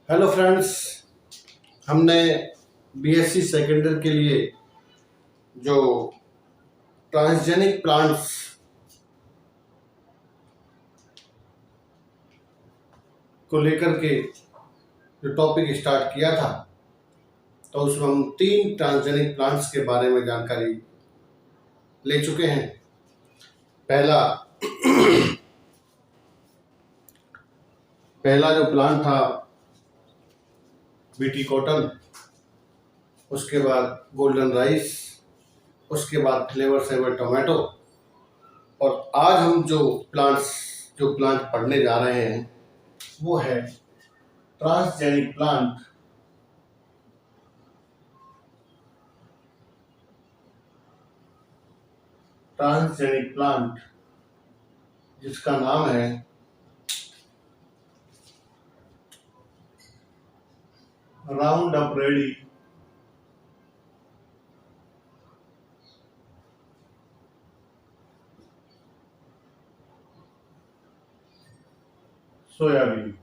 Hello friends, हमने BSc second year के लिए जो ट्रांसजेनिक प्लांट्स को लेकर के जो टॉपिक स्टार्ट किया था, तो उसमें हम 3 ट्रांसजेनिक प्लांट्स के बारे में जानकारी ले चुके हैं। पहला जो प्लांट था बीटी कॉटन, उसके बाद गोल्डन राइस, उसके बाद फ्लेवर सेवर टोमेटो, और आज हम जो प्लांट पढ़ने जा रहे हैं वो है ट्रांसजेनिक प्लांट। ट्रांसजेनिक प्लांट जिसका नाम है Roundup ready soybean.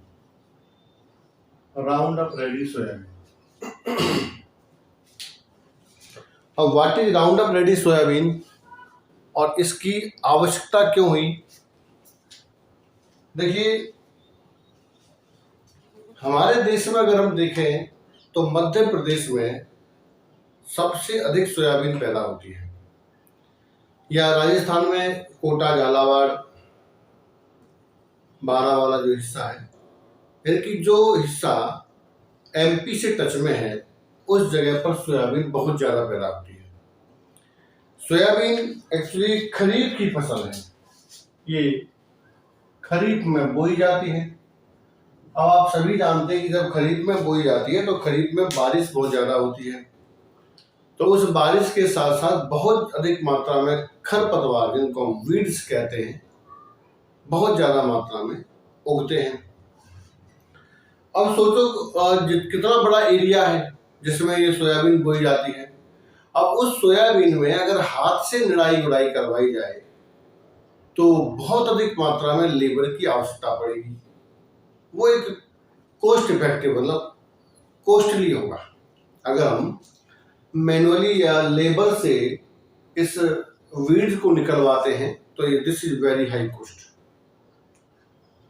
Roundup ready soybean. अब what is Roundup ready soybean और इसकी आवश्यकता क्यों हुई? देखिए, हमारे देश में अगर हम देखें तो मध्य प्रदेश में सबसे अधिक सोयाबीन पैदा होती है, या राजस्थान में कोटा, झालावाड़, बारह वाला जो हिस्सा है, इनकी जो हिस्सा एमपी से टच में है, उस जगह पर सोयाबीन बहुत ज्यादा पैदा होती है। सोयाबीन एक्चुअली खरीफ की फसल है, ये खरीफ में बोई जाती है। अब आप सभी जानते हैं कि जब खरीफ में बोई जाती है तो खरीफ में बारिश बहुत ज्यादा होती है, तो उस बारिश के साथ साथ बहुत अधिक मात्रा में खरपतवार, जिनको हम वीड्स कहते हैं, बहुत ज्यादा मात्रा में उगते हैं। अब सोचो कितना बड़ा एरिया है जिसमें ये सोयाबीन बोई जाती है। अब उस सोयाबीन में अगर हाथ से निराई गुड़ाई करवाई जाए तो बहुत अधिक मात्रा में लेबर की आवश्यकता पड़ेगी। वो एक कॉस्ट इफेक्टिव, मतलब कॉस्टली होगा। अगर हम मैनुअली या लेबर से इस वीड्स को निकलवाते हैं तो ये this is very high cost.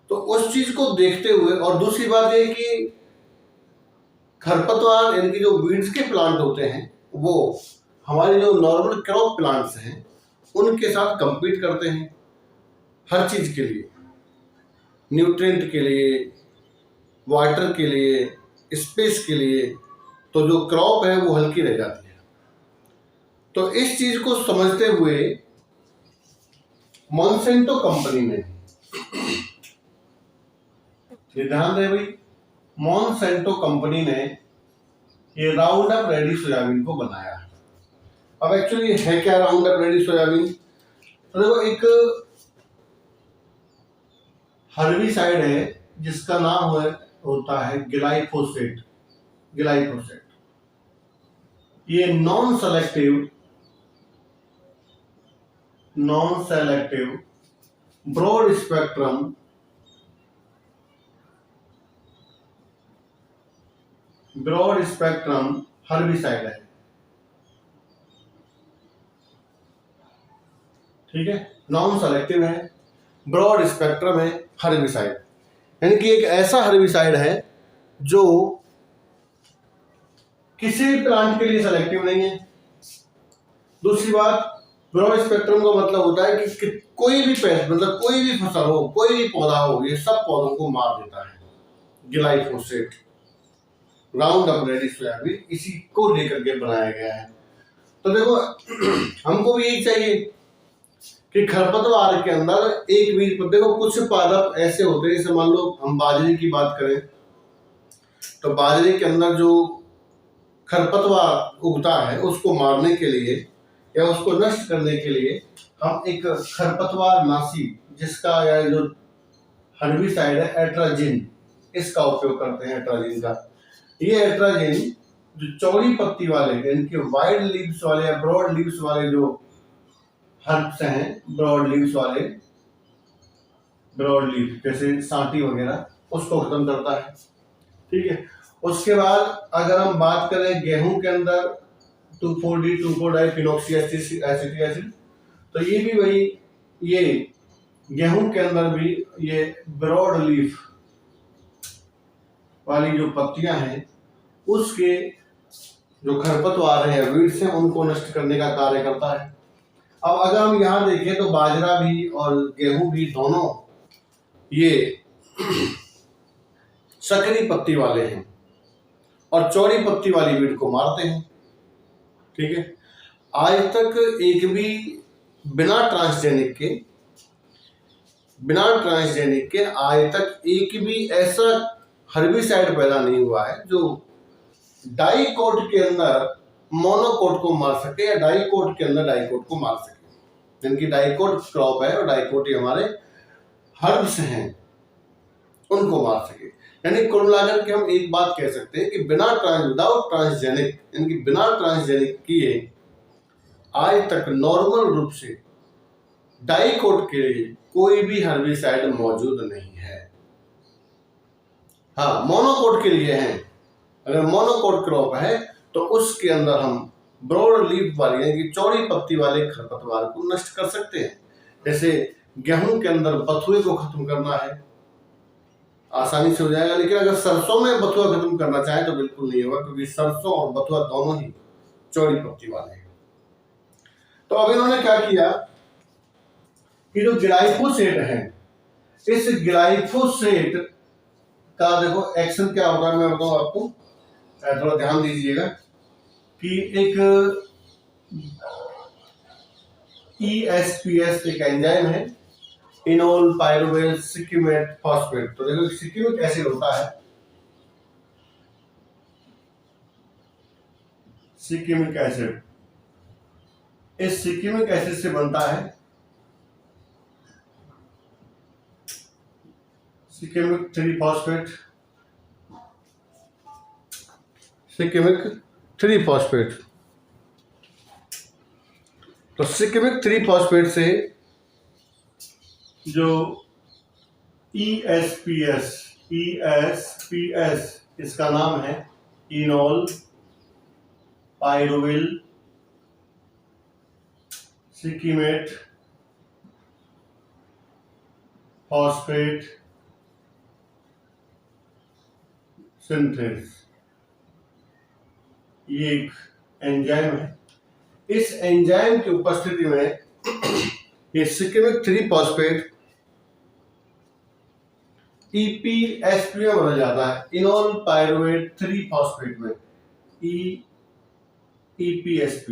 तो उस चीज को देखते हुए, और दूसरी बात ये कि खरपतवार, इनकी जो वीड्स के प्लांट होते हैं वो हमारे जो नॉर्मल क्रॉप प्लांट्स हैं उनके साथ compete करते हैं हर चीज के लिए, न्यूट्रिएंट के लिए, वाटर के लिए, स्पेस के लिए। तो जो क्रॉप है वो हल्की रह जाती है। तो इस चीज को समझते हुए मॉन्सेंटो कंपनी ने, ध्यान दे भाई, मॉन्सेंटो कंपनी ने ये राउंड अप रेडी सोयाबीन को बनाया। अब एक्चुअली है क्या राउंड अप रेडी सोयाबीन? तो देखो, एक हर्बिसाइड है जिसका नाम होता है ग्लाइफोसेट। ये non selective broad spectrum herbicide है। ठीक है, नॉन सेलेक्टिव है, ब्रॉड स्पेक्ट्रम है हर्बिसाइड, यानी कि एक ऐसा हर्बिसाइड है जो किसी भी प्लांट के लिए सेलेक्टिव नहीं है। दूसरी बात, ब्रॉड स्पेक्ट्रम का मतलब होता है कि कोई भी पेस्ट, मतलब कोई भी फसल हो, कोई भी पौधा हो, ये सब पौधों को मार देता है। Glyphosate, round up ready soybean, इसी को लेकर के बनाया गया है। तो देखो, हमको भी यही चाहिए कि खरपतवार के अंदर एक बीज पर, देखो कुछ पादप ऐसे होते हैं, जैसे मान लो हम बाजरे की बात करें तो बाजरे के अंदर जो खरपतवार उगता है उसको मारने के लिए या उसको नष्ट करने के लिए हम एक खरपतवार नाशी, जिसका या जो हर्बिसाइड है एट्राजिन, इसका उपयोग करते हैं। एट्राजिन का, ये एट्राजिन जो चौड़ी पत्ती वाले, इनके वाइड लीव्स वाले या ब्रॉड लीव्स वाले जो हर्ब्स हैं, ब्रॉड लीव्स जैसे सांटी वगैरह, उसको खत्म करता है। ठीक है। उसके बाद अगर हम बात करें गेहूं के अंदर 2,4-D 2,4-डाइफिनॉक्सी एसिटिक एसिड, तो ये भी वही, ये गेहूं के अंदर भी ये ब्रॉड लीफ वाली जो पत्तियां हैं उसके जो खरपतवार हैं, वीड्स हैं, उनको नष्ट करने का कार्य करता है। अब अगर हम यहाँ देखें तो बाजरा भी और गेहूं भी दोनों ये सकरी पत्ती वाले हैं और चौड़ी पत्ती वाली वीड को मारते हैं। ठीक है। आज तक एक भी बिना ट्रांसजेनिक के आज तक एक भी ऐसा हर्बिसाइड पैदा नहीं हुआ है जो डाइकोट के अंदर मोनोकोट को मार सके या डाइकोट के अंदर डाइकोट को मार सके। जिनकी डाइकोट क्रॉप है और डाइकोट हमारे हर्ब्स हैं उनको मार सके। यानी कुल मिलाकर के हम एक बात कह सकते हैं कि विदाउट ट्रांसजेनिक, यानी कि बिना ट्रांसजेनिक किए आज तक नॉर्मल रूप से डाइकोट के लिए कोई भी हर्बिसाइड मौजूद नहीं है। हाँ, मोनोकोट के लिए है। अगर मोनोकोट क्रॉप है तो उसके अंदर हम ब्रॉड लीफ वाली यानी कि चौड़ी पत्ती वाले खरपतवार को नष्ट कर सकते हैं। जैसे गेहूं के अंदर बथुए को खत्म करना है, आसानी से हो जाएगा। लेकिन अगर सरसों में बथुआ खत्म करना चाहे तो बिल्कुल नहीं होगा, क्योंकि सरसों और बथुआ दोनों ही चौड़ी पत्ती वाले हैं। तो अब इन्होंने क्या किया कि जो ग्लाइफोसेट है, इस ग्लाइफोसेट का देखो एक्शन क्या होगा, मैं बताऊं आपको, थोड़ा ध्यान दीजिएगा कि एक ESPS एक एंजाइम है, इनोल पायरुवेल सिक्यूमेट फॉस्फेट। तो देखो सिक्यूमिक एसिड होता है, सिक्यूमिक एसिड, इस सिक्यूमिक एसिड से बनता है सिक्यूमिक 3-फॉस्फेट, सिक्यूमिक 3-फॉस्फेट। तो सिक्यूमिक 3-फॉस्फेट से जो ESPS इसका नाम है इनोल पायरुवेल सिक्यूमेट फॉस्फेट सिंथेस, ये एक एंजाइम है। इस एंजाइम की उपस्थिति में ये सिक्यूमिक 3-फॉस्फेट EPSP में बदल जाता है, इनोल पायरुवेट 3-फॉस्फेट में, EPSP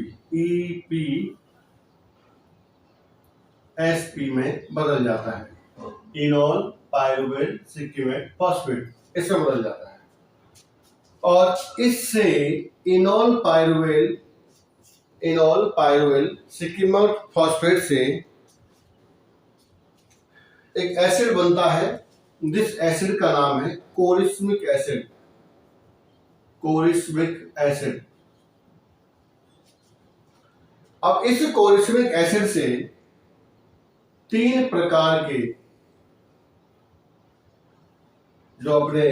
में बदल जाता है, इनोल पायरुवेट सिक्यूमेट फॉस्फेट, इसमें बदल जाता है। और इससे इनोल पायरुवेल सिक्यूमेट फॉस्फेट से एक एसिड बनता है, जिस एसिड का नाम है कोरिस्मिक एसिड। अब इस कोरिस्मिक एसिड से 3 प्रकार के जो अपने,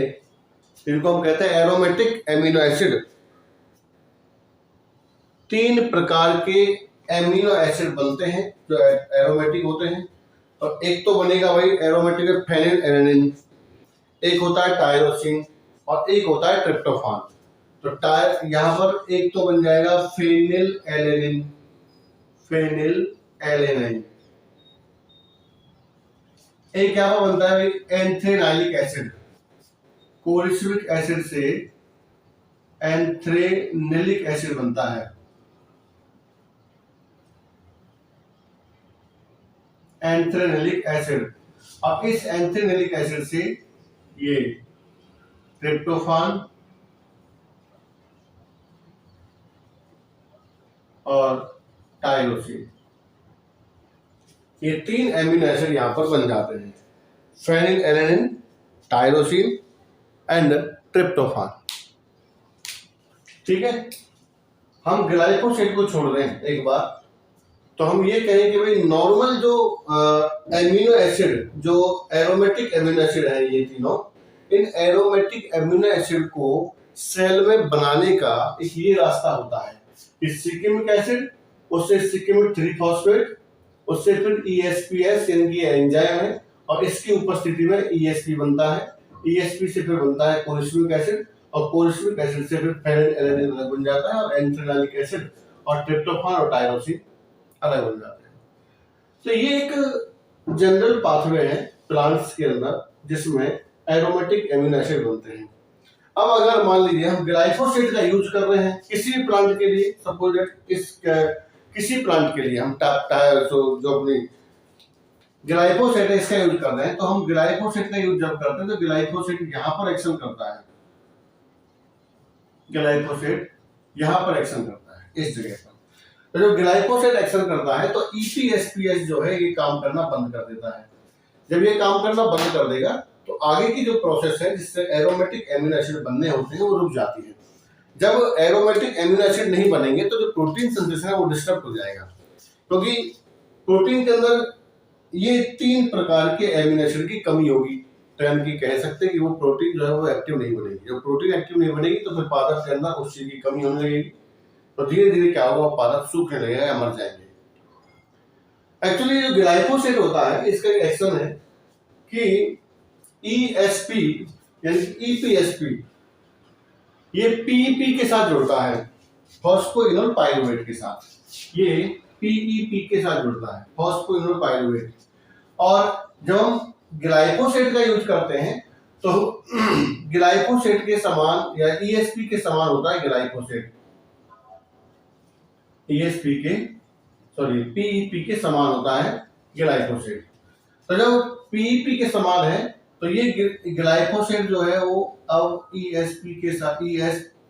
इनको हम कहते हैं एरोमेटिक एमिनो एसिड, 3 प्रकार के एमिनो एसिड बनते हैं जो एरोमेटिक होते हैं। और एक तो बनेगा भाई एरोमेटिक फेनिल एलेनिन, एक होता है टायरोसिन और एक होता है ट्रिप्टोफान। तो यहाँ पर एक तो बन जाएगा फेनिल एलेनाइन, एक यहाँ पर बनता है एंथ्रेनाइलिक एसिड, कोरिस्मिक एसिड से एंथ्रेनिलिक एसिड बनता है, एंथ्रेनिलिक एसिड। अब इस एंथ्रेनिलिक एसिड से ये ट्रिप्टोफान और टायरोसिन, ये 3 एमिनो एसिड यहां पर बन जाते हैं, phenylalanine, tyrosine and tryptophan. ठीक है। हम ग्लाइकोसेट को छोड़ रहे हैं एक बार, तो हम ये कहें कि भाई नॉर्मल जो एमिनो एसिड, जो एरोमेटिक एमिनो एसिड है, ये तीनों, इन एरोमेटिक अमीनो एसिड को सेल में बनाने का एक ये रास्ता होता है कि सिकिमिक एसिड, उससे सिकिमिक 3-फॉस्फेट, उससे फिर ESPS यानी कि एंजाइम है, और इसकी उपस्थिति में ESP बनता है। ESP से फिर बनता है कोलिस्टिक एसिड, और कोलिस्टिक एसिड से फिर फेनिल एलानिन अलग बन जाता है, और एंथ्रेलिक एसिड और ट्रिप्टोफान और टायरोसिन अलग बन जाते हैं। तो ये एक जनरल पाथवे है प्लांट्स के अंदर जिसमें एरोमेटिक अमीनो एसिड बनते हैं। अब अगर मान लीजिए हम ग्लाइफोसेट का यूज कर रहे हैं किसी भी प्लांट के लिए, सपोज किसी प्लांट के लिए हम जो अपनी ग्लाइफोसेट है इसका यूज कर रहे हैं, तो हम ग्लाइफोसेट का यूज जब करते हैं तो ग्लाइफोसेट यहाँ पर एक्शन करता है, ग्लाइफोसेट यहाँ पर एक्शन करता है इस जगह पर। तो जब ग्लाइफोसेट एक्शन करता है तो EPSPS जो है ये काम करना बंद कर देता है। जब ये काम करना बंद कर देगा तो आगे की जो प्रोसेस है जिससे एरोमेटिक अमीनो एसिड बनने होते हैं वो रुक जाती है। जब एरोमेटिक अमीनो एसिड नहीं बनेंगे तो जो प्रोटीन सिंथेसिस है वो डिस्टर्ब हो जाएगा, क्योंकि प्रोटीन के अंदर ये 3 प्रकार के अमीनो एसिड की कमी होगी, तो हम की कह सकते हैं कि वो प्रोटीन जो है वो एक्टिव नहीं बनेगी। जब प्रोटीन एक्टिव नहीं बनेगी तो फिर पादप के अंदर उस चीज की कमी होने लगेगी, तो धीरे धीरे क्या होगा, पादप सूखने लगेगा या मर जाएंगे। एक्चुअली जो ग्लाइफोसेट होता है इसका एक्शन है कि ESP यानी EPSP ये PEP के साथ जुड़ता है, फॉस्फोइनोल पाइरुवेट के साथ, ये PEP के साथ जुड़ता है, फॉस्फोइनोल पाइरुवेट। और जब हम ग्लाइफोसेट का यूज करते हैं तो ग्लाइफोसेट के समान या ESP के समान होता है ग्लाइफोसेट, PEP के समान होता है ग्लाइफोसेट। तो जब PEP के समान है तो ये ग्लाइफोसेट जो है वो अब ESP के साथ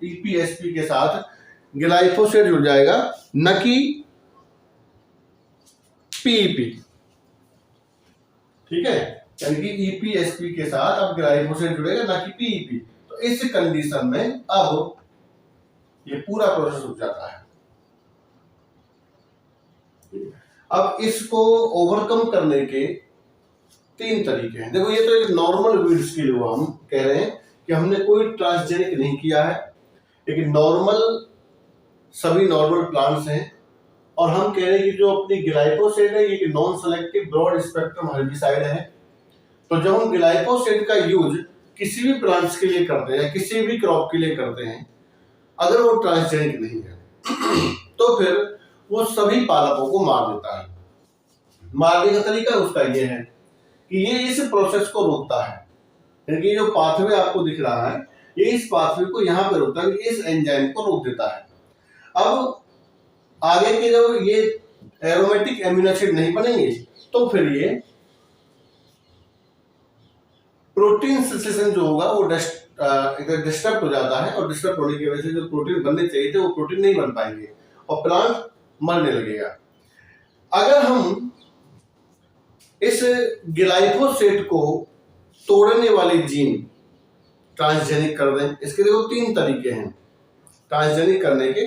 EPSP के साथ ग्लाइफोसेट जुड़ जाएगा, न कि PEP। ठीक है, यानी कि EPSP के साथ अब ग्लाइफोसेट जुड़ेगा ना कि PEP। तो इस कंडीशन में अब ये पूरा प्रोसेस रुक जाता है। अब इसको ओवरकम करने के 3 तरीके हैं। देखो ये तो एक नॉर्मल वीड्स के लिए हम कह रहे हैं कि हमने कोई ट्रांसजेनिक नहीं किया है, लेकिन नॉर्मल सभी नॉर्मल प्लांट्स हैं, और हम कह रहे हैं कि जो अपनी ग्लाइफोसेट है ये non selective broad spectrum herbicide है। तो जब हम ग्लाइफोसेट का यूज किसी भी प्लांट्स के लिए करते हैं, किसी भी क्रॉप के लिए करते हैं, अगर वो ट्रांसजेनिक नहीं है तो फिर वो सभी पादपों को मार देता है। मारने का तरीका उसका ये है कि ये इस प्रोसेस को रोकता है, यानी जो पाथवे आपको दिख रहा है ये इस पाथवे को यहाँ पे रोकता है, इस एंजाइम को रोक देता है। अब आगे के जब ये एरोमेटिक अमीनो एसिड नहीं बनेंगे तो फिर ये प्रोटीन सिंथेसिस जो होगा वो डिस्टर्ब हो जाता है, और डिस्टर्ब होने की वजह से जो प्रोटीन बनने चाहिए थे वो प्रोटीन नहीं बन पाएंगे और प्लांट मरने लगेगा। अगर हम इस ग्लाइफोसेट को तोड़ने वाले जीन ट्रांसजेनिक कर दें, इसके देखो 3 तरीके हैं ट्रांसजेनिक करने के।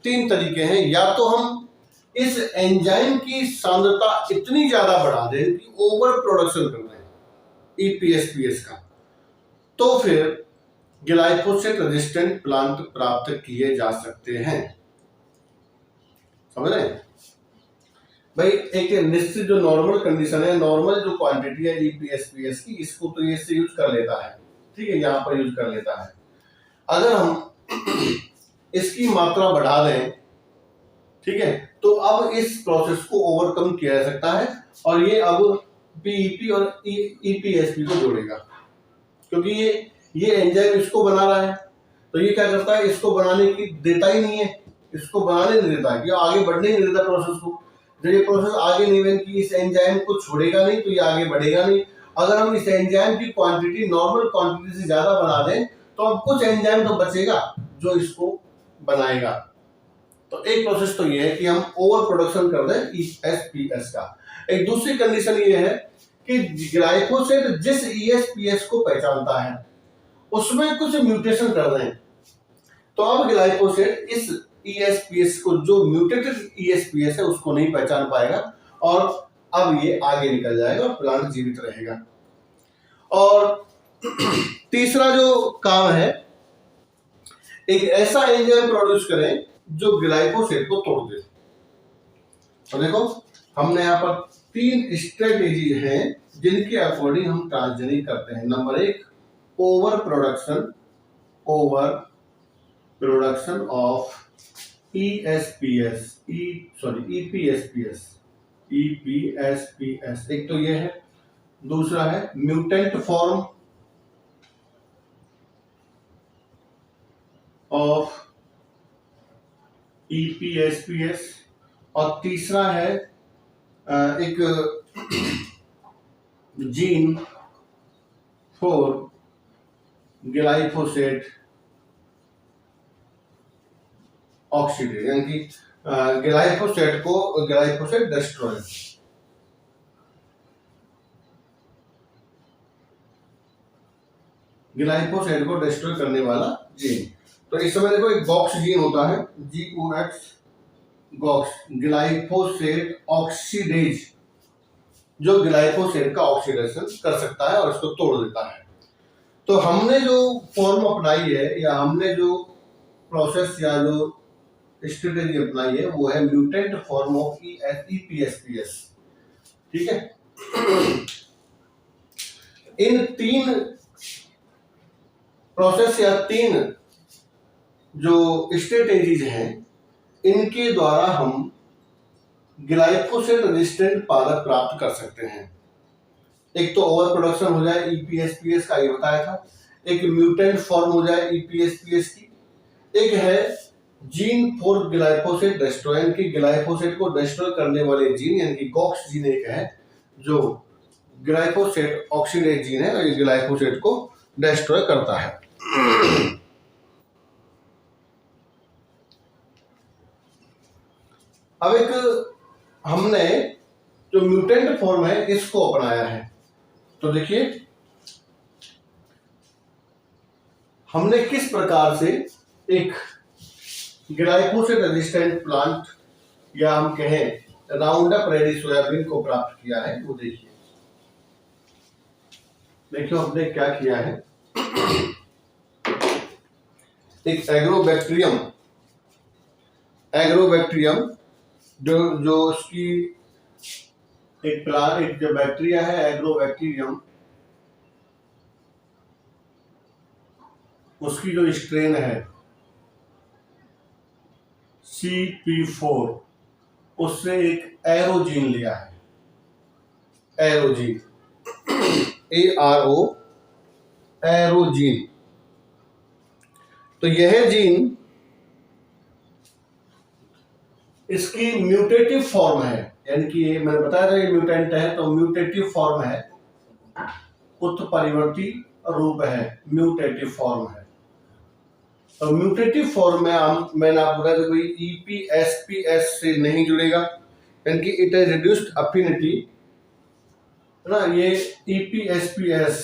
3 तरीके हैं, या तो हम इस एंजाइम की सांद्रता इतनी ज्यादा बढ़ा दें कि ओवर प्रोडक्शन कर दें EPSPS का, तो फिर ग्लाइफोसेट रेजिस्टेंट प्लांट प्राप्त किए जा सकते हैं। समझ रहे हैं भाई, एक निश्चित जो नॉर्मल कंडीशन है, नॉर्मल जो क्वांटिटी है EPSPS की, इसको तो ये से यूज कर लेता है, ठीक है, यहाँ पर यूज कर लेता है। अगर हम इसकी मात्रा बढ़ा दें, ठीक है, तो अब इस प्रोसेस को ओवरकम किया जा सकता है, और ये अब PEP और EPSP को जोड़ेगा, क्योंकि ये एंजाइम इसको बना रहा है, तो ये क्या करता है, इसको बनाने की देता ही नहीं है, इसको बनाने नहीं देता है, कि आगे बढ़ने नहीं देता प्रोसेस को। जब ये प्रोसेस आगे नहीं बढ़ेगी, इस एंजाइम को छोड़ेगा नहीं तो ये आगे बढ़ेगा नहीं। अगर हम इस एंजाइम की क्वांटिटी नॉर्मल क्वांटिटी से ज्यादा बना दें तो अब कुछ एंजाइम तो बचेगा जो इसको बनाएगा। तो एक प्रोसेस तो ये है कि हम ओवर प्रोडक्शन कर दें ESPS का। एक दूसरी कंडीशन ये है कि ग्लाइफोसेट जिस ESPS को पहचानता है उसमें कुछ म्यूटेशन कर दें, तो अब ग्लाइफोसेट इस ESPS को, जो म्यूटेटेड ESPS है, उसको नहीं पहचान पाएगा, और अब ये आगे निकल जाएगा और प्लांट जीवित रहेगा। और तीसरा जो काम है, एक ऐसा एंजाइम प्रोड्यूस करें जो ग्लाइफोसेट को तोड़ दे। तो देखो हमने यहाँ पर 3 स्ट्रेटेजी हैं जिनके अकॉर्डिंग हम ट्रांसजेनिक करते हैं। Number 1, over production of EPSPS, एक तो ये है। दूसरा है म्यूटेंट फॉर्म ऑफ EPSPS, और तीसरा है एक जीन फॉर ग्लाइफोसेट ऑक्सीडेज, यानी कि ग्लाइफोसेट डिस्ट्रॉय। ग्लाइफोसेट को डिस्ट्रॉय करने वाला जीन। तो इस समय देखो एक गॉक्स जीन होता है, गॉक्स, ग्लाइफोसेट ऑक्सीडेज, जो ग्लाइफोसेट का ऑक्सीडेशन कर सकता है और इसको तोड़ देता है। तो हमने जो फॉर्म अपनाई है, या हमने जो प्रोसेस या जो स्ट्रेटेजी अपनाई है, वो है म्यूटेंट फॉर्म ऑफ EPSPS। ठीक है। इन 3 प्रोसेस या 3 जो स्ट्रेटेजीज हैं, इनके द्वारा हम ग्लाइफोसेट रेजिस्टेंट पादप प्राप्त कर सकते हैं। एक तो ओवर प्रोडक्शन हो जाए EPSPS का, ये बताया था। एक म्यूटेंट फॉर्म हो जाए EPSPS की। एक है जीन फॉर ग्लाइफोसेट डिस्ट्रॉय, की ग्लाइफोसेट को डिस्ट्रॉय करने वाले जीन, यानी कि गॉक्स जीन एक है जो ग्लाइफोसेट ऑक्सीडेज जीन है, और ये ग्लाइफोसेट को डिस्ट्रॉय करता है। अब एक हमने जो म्यूटेंट फॉर्म है इसको अपनाया है। तो देखिए हमने किस प्रकार से एक ग्लाइफोसेट रेजिस्टेंट प्लांट, या हम कहें राउंडअप रेडी सोयाबीन को प्राप्त किया है, वो देखिए। देखियो हमने क्या किया है, एक एग्रोबैक्टीरियम जो उसकी एक जो बैक्टीरिया है, एग्रोबैक्टीरियम, उसकी जो स्ट्रेन है CP4, उससे एक एरोजीन लिया है, एरोजीन, एरोजीन। तो यह जीन इसकी म्यूटेटिव फॉर्म है, यानी कि ये मैंने बताया था ये म्यूटेंट है, तो म्यूटेटिव फॉर्म है, उत्परिवर्ती रूप है, म्यूटेटिव फॉर्म है। तो म्यूटेटिव फॉर्म में मैंने आपको बताया था कोई EPSPS से नहीं जुड़ेगा, यानी कि इट इज रिड्यूस्ड अफिनिटी, है ना। ये EPSPS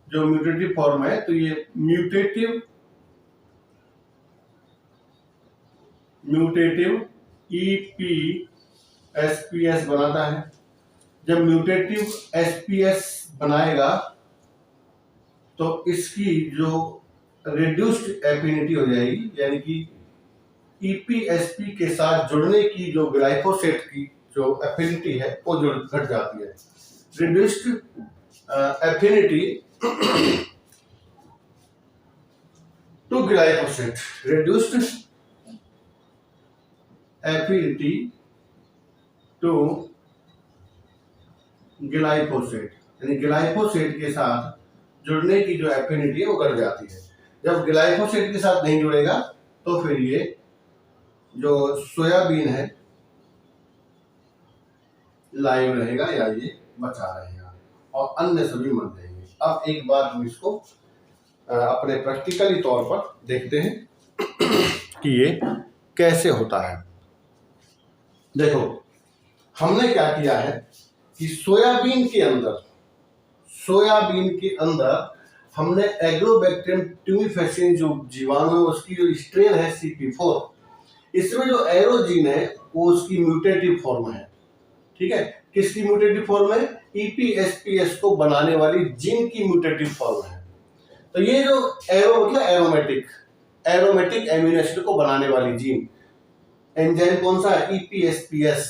जो म्यूटेटिव फॉर्म है, तो ये म्यूटेटिव EPSPS बनाता है। जब म्यूटेटिव SPS बनाएगा तो इसकी जो रिड्यूस्ड एफिनिटी हो जाएगी, यानी कि EPSP के साथ जुड़ने की जो ग्लाइफोसेट की जो एफिनिटी है वो घट जाती है। Reduced affinity to glyphosate, reduced affinity to glyphosate, यानी ग्लाइफोसेट के साथ जुड़ने की जो एफिनिटी है वो घट जाती है। जब ग्लाइफोसेट के साथ नहीं जुड़ेगा तो फिर ये जो सोयाबीन है लाइव रहेगा, या ये बचा रहेगा, और अन्य सभी मर जाएंगे। अब एक बार हम इसको अपने प्रैक्टिकली तौर पर देखते हैं कि ये कैसे होता है। देखो हमने क्या किया है कि सोयाबीन के अंदर हमने एग्रोबैक्टीरियम ट्यूमिफेसिन जो जीवाणु है उसकी जो स्ट्रेन है CP4, इसमें जो एरोजीन है वो उसकी म्यूटेटिव फॉर्म है। ठीक है, किसकी म्यूटेटिव फॉर्म है? EPSPS को बनाने वाली जीन की म्यूटेटिव फॉर्म है। तो ये जो एरो मतलब एरोमेटिक एमिनो एसिड को बनाने वाली जीन एंजाइम कौन सा है? EPSPS।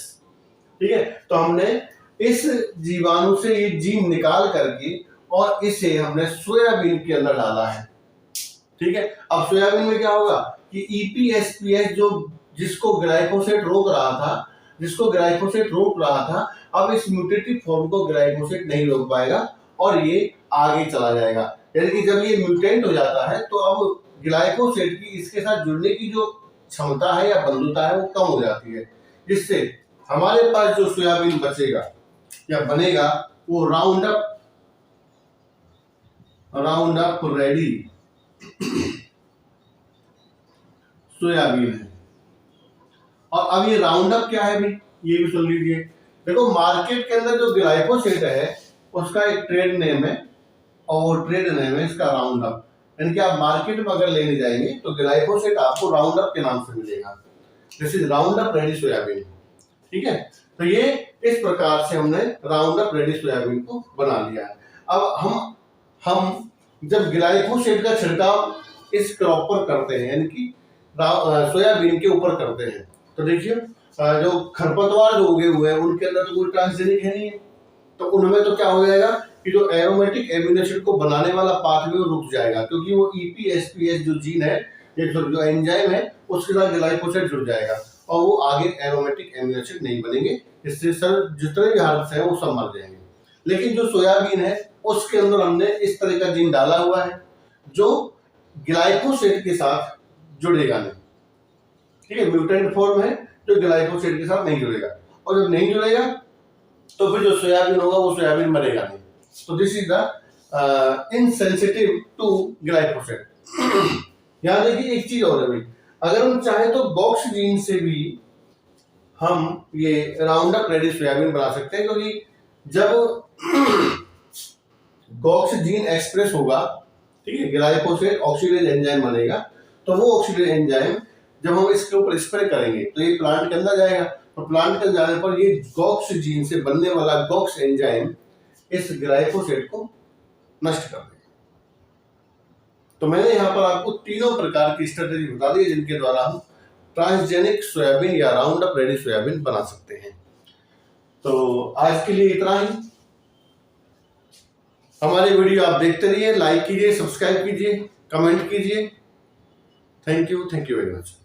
ठीक है, तो हमने इस जीवाणु से ये जीन निकाल करके और इसे हमने सोयाबीन के अंदर डाला है। ठीक है, अब सोयाबीन में क्या होगा कि EPSPS जो जिसको ग्लाइफोसेट रोक रहा था, अब इस म्यूटेटिव फॉर्म को ग्लाइफोसेट नहीं रोक पाएगा और ये आगे चला जाएगा। यानी कि जब ये म्यूटेंट हो जाता है तो अब ग्लाइफोसेट की इसके साथ जुड़ने की जो क्षमता है या बंधुता है वो कम हो जाती है, जिससे हमारे पास जो सोयाबीन बचेगा या बनेगा वो राउंड अप रेडी सोयाबीन है। और अब ये राउंड अप क्या है भाई, ये भी सुन लीजिए। देखो, मार्केट के अंदर जो ग्लाइफोसेट है उसका एक ट्रेड नेम है और ट्रेड नेम है इसका राउंड अप। यानी कि आप मार्केट में अगर लेने जाएंगे तो ग्लाइफोसेट आपको राउंड अप के नाम से मिलेगा। This is Roundup ready soybean. ठीक है, तो ये इस प्रकार से हमने राउंड अप रेडी सोयाबीन को बना लिया है। अब हम जब ग्लाइफोसेट का छिड़काव इस क्रॉप पर करते हैं, यानी कि सोयाबीन के ऊपर करते हैं, तो देखिए जो खरपतवार जो उगे हुए हैं उनके अंदर तो कोई ट्रांसजेनिक है नहीं है, तो उनमें तो क्या हो जाएगा कि जो एरोमेटिक एमिनो एसिड को बनाने वाला पाथवे वो रुक जाएगा, क्योंकि वो EPSPS जो जीन है, जो एंजाइम है, उसके साथ ग्लाइफोसेट जुड़ जाएगा और वो आगे एरोमेटिक एमिनो एसिड नहीं बनेंगे। इससे सर जितने भी हार्ब्स हैं वो सब मर जाएंगे। लेकिन जो सोयाबीन है उसके अंदर हमने इस तरह का जीन डाला हुआ है जो ग्लाइफोसेट के साथ जुड़ेगा नहीं। ठीक है, म्यूटेंट फॉर्म है जो ग्लाइफोसेट के साथ नहीं जुड़ेगा, और जब नहीं जुड़ेगा तो फिर जो सोयाबीन होगा वो सोयाबीन मरेगा नहीं। तो this is the insensitive to glyphosate. यहां देखिए एक चीज और है भाई, अगर हम चाहे तो बॉक्स जीन से भी हम ये राउंड अप रेडी सोयाबीन बना सकते हैं, क्योंकि जब गॉक्स जीन एक्सप्रेस होगा, ठीक है, ग्लाइफोसेट ऑक्सीडेज एंजाइम बनेगा, तो वो ऑक्सीडेज एंजाइम जब हम इसके ऊपर स्प्रे करेंगे तो ये प्लांट के अंदर जाएगा, तो प्लांट के अंदर जाने पर ये गॉक्स जीन से बनने वाला गॉक्स एंजाइम इस ग्लाइफोसेट को नष्ट कर देगा। तो मैंने यहाँ पर आपको तीनों प्रकार की स्ट्रेटेजी बता दी जिनके द्वारा हम ट्रांसजेनिक सोयाबीन या राउंड अप रेडी सोयाबीन बना सकते हैं। तो आज के लिए इतना ही। हमारी वीडियो आप देखते रहिए, लाइक कीजिए, सब्सक्राइब कीजिए, कमेंट कीजिए। Thank you very much.